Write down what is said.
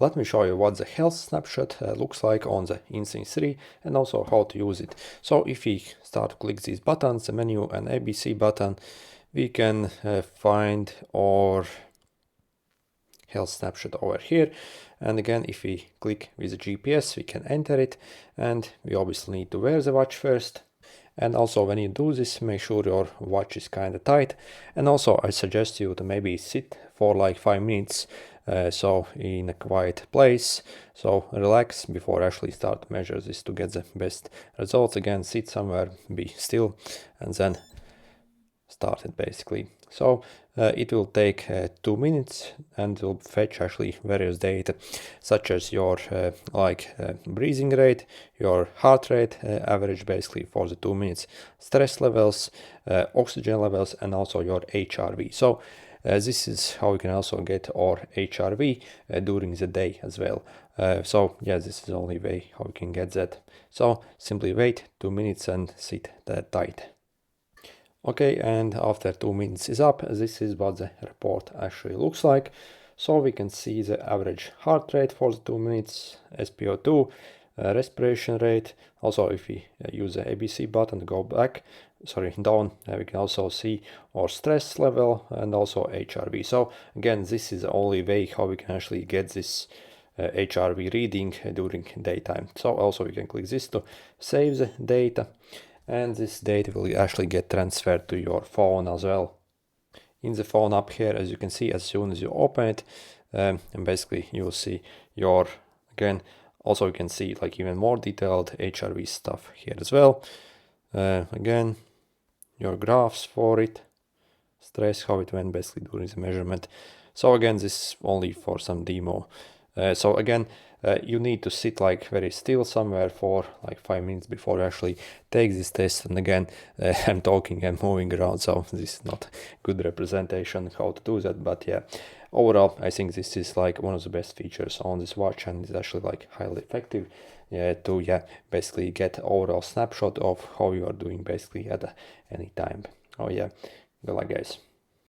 Let me show you what the health snapshot looks like on the Instinct 3 and also how to use it. So if we start to click these buttons, the menu and ABC button, we can find our health snapshot over here. And again, if we click with the GPS, we can enter it, and we obviously need to wear the watch first. And also when you do this, make sure your watch is kind of tight. And also I suggest you to maybe sit for like 5 minutes, so in a quiet place. So relax before actually start to measure this to get the best results. Again, sit somewhere, be still, and then start it basically. So it will take 2 minutes and will fetch actually various data such as your breathing rate, your heart rate average basically for the 2 minutes, stress levels, oxygen levels, and also your HRV. So this is how you can also get our HRV during the day as well. So yeah, this is the only way how you can get that. So simply wait 2 minutes and sit that tight. Okay, and after 2 minutes is up, this is what the report actually looks like. So we can see the average heart rate for the 2 minutes, SpO2, respiration rate. Also, if we use the ABC button to go down, we can also see our stress level and also HRV. So again, this is the only way how we can actually get this HRV reading during daytime. So also we can click this to save the data, and this data will actually get transferred to your phone as well. In the phone app here, as you can see, as soon as you open it, and basically you'll see your, again, also you can see like even more detailed HRV stuff here as well. Again, your graphs for it, stress, how it went basically during the measurement. So again, this is only for some demo. So again, you need to sit like very still somewhere for like 5 minutes before you actually take this test. And again, I'm talking and moving around, so this is not good representation how to do that. But yeah, overall, I think this is like one of the best features on this watch, and it's actually like highly effective to basically get overall snapshot of how you are doing basically at any time. Oh yeah, good luck guys.